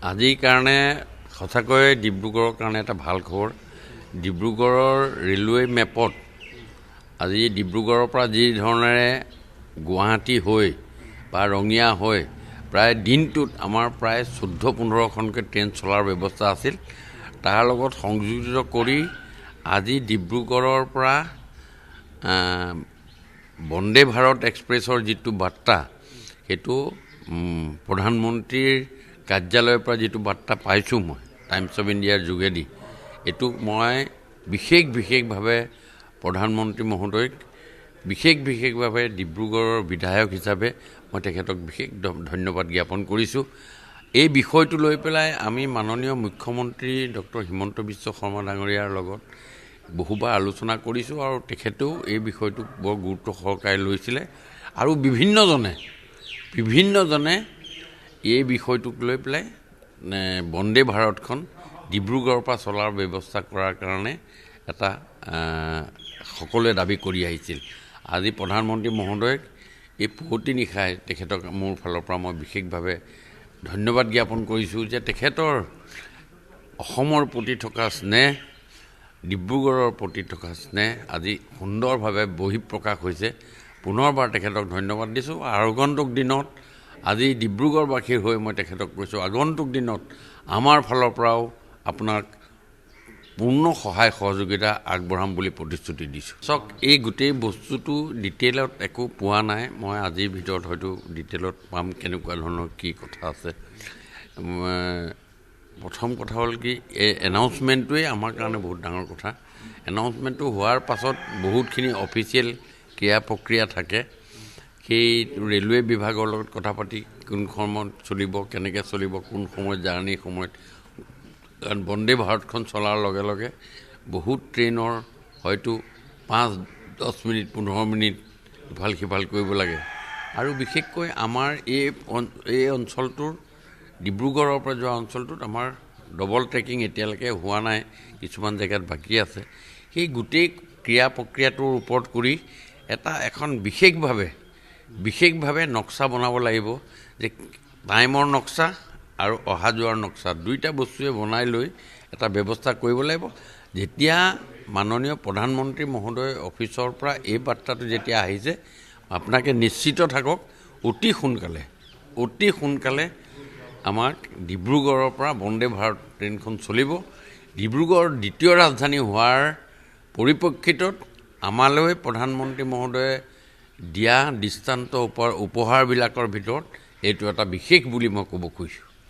আজিৰ কাৰণে সঁচাকৈ ডিব্ৰুগড়ৰ কাৰণে এটা ভাল খবৰ। ডিব্ৰুগড়ৰ ৰেলৱে মেপত আজি ডিব্ৰুগড়ৰ পৰা যি ধৰণেৰে গুৱাহাটী হৈ বা ৰঙিয়া হৈ প্ৰায় দিনটোত আমাৰ প্ৰায় 14-15খনকৈ ট্ৰেইন চলাৰ ব্যৱস্থা আছিল। তাৰ লগত সংযোজিত কৰি আজি ডিব্ৰুগড়ৰ পৰা বন্দে ভাৰত এক্সপ্ৰেছৰ যিটো বাৰ্তা, সেইটো প্ৰধানমন্ত্ৰীৰ কাৰ্যালয়ৰ পৰা যিটো বাৰ্তা পাইছোঁ মই টাইমছ অফ ইণ্ডিয়াৰ যোগেদি, এইটো মই বিশেষভাৱে প্ৰধানমন্ত্ৰী মহোদয়ক বিশেষভাৱে ডিব্ৰুগড়ৰ বিধায়ক হিচাপে মই তেখেতক বিশেষ ধন্যবাদ জ্ঞাপন কৰিছোঁ। এই বিষয়টো লৈ পেলাই আমি মাননীয় মুখ্যমন্ত্ৰী ডক্টৰ হিমন্ত বিশ্ব শৰ্মা ডাঙৰীয়াৰ লগত বহুবাৰ আলোচনা কৰিছোঁ আৰু তেখেতেও এই বিষয়টোক বৰ গুৰুত্ব সহকাৰে লৈছিলে আৰু বিভিন্নজনে এই বিষয়টোক লৈ পেলাই বন্দে ভাৰতখন ডিব্ৰুগড়ৰ পৰা চলাৰ ব্যৱস্থা কৰাৰ কাৰণে এটা সকলোৱে দাবী কৰি আহিছিল। আজি প্ৰধানমন্ত্ৰী মহোদয়ক এই পুৱতি নিশাই তেখেতক মোৰ ফালৰ পৰা মই বিশেষভাৱে ধন্যবাদ জ্ঞাপন কৰিছোঁ যে তেখেতৰ অসমৰ প্ৰতি থকা স্নেহ, ডিব্ৰুগড়ৰ প্ৰতি থকা স্নেহ আজি সুন্দৰভাৱে বহিঃপ্ৰকাশ হৈছে। পুনৰবাৰ তেখেতক ধন্যবাদ দিছোঁ। আগন্তুক দিনত আজি ডিব্ৰুগড়বাসীৰ হৈ মই তেখেতক কৈছোঁ, আগন্তুক দিনত আমাৰ ফালৰ পৰাও আপোনাক পূৰ্ণ সহায় সহযোগিতা আগবঢ়াম বুলি প্ৰতিশ্ৰুতি দিছোঁ। চাওক, এই গোটেই বস্তুটো ডিটেইলত একো পোৱা নাই। মই আজিৰ ভিতৰত হয়তো ডিটেইলত পাম কেনেকুৱা ধৰণৰ কি কথা আছে। প্ৰথম কথা হ'ল কি, এই এনাউন্সমেণ্টটোৱেই আমাৰ কাৰণে বহুত ডাঙৰ কথা। এনাউন্সমেণ্টটো হোৱাৰ পাছত বহুতখিনি অফিচিয়েল ক্ৰিয়া প্ৰক্ৰিয়া থাকে। সেই ৰেলৱে বিভাগৰ লগত কথা পাতি কোন সময়ত চলিব, কেনেকৈ চলিব, কোন সময়ত জাৰ্ণিৰ সময়ত, কাৰণ বন্দে ভাৰতখন চলাৰ লগে লগে বহুত ট্ৰেইনৰ হয়তো 5-10 মিনিট 15 মিনিট ইফাল সিফাল কৰিব লাগে। আৰু বিশেষকৈ আমাৰ এই অঞ্চলটোৰ ডিব্ৰুগড়ৰ পৰা যোৱা অঞ্চলটোত আমাৰ ডবল ট্ৰেকিং এতিয়ালৈকে হোৱা নাই, কিছুমান জেগাত বাকী আছে। সেই গোটেই ক্ৰিয়া প্ৰক্ৰিয়াটোৰ ওপৰত কৰি এখন বিশেষভাৱে নক্সা বনাব লাগিব, যে টাইমৰ নক্সা আৰু অহা যোৱাৰ নক্সা দুইটা বস্তুৱে বনাই লৈ এটা ব্যৱস্থা কৰিব লাগিব। যেতিয়া মাননীয় প্ৰধানমন্ত্ৰী মহোদয় অফিচৰ পৰা এই বাৰ্তাটো যেতিয়া আহিছে, আপোনাকে নিশ্চিত থাকক অতি সোনকালে আমাক ডিব্ৰুগড়ৰ পৰা বন্দে ভাৰত ট্ৰেইনখন চলিব। ডিব্ৰুগড়ৰ দ্বিতীয় ৰাজধানী হোৱাৰ পৰিপ্ৰেক্ষিতত আমালৈ প্ৰধানমন্ত্ৰী মহোদয়ে দিয়া দৃষ্টান্ত উপহাৰবিলাকৰ ভিতৰত এইটো এটা বিশেষ বুলি মই ক'ব খুজিছোঁ।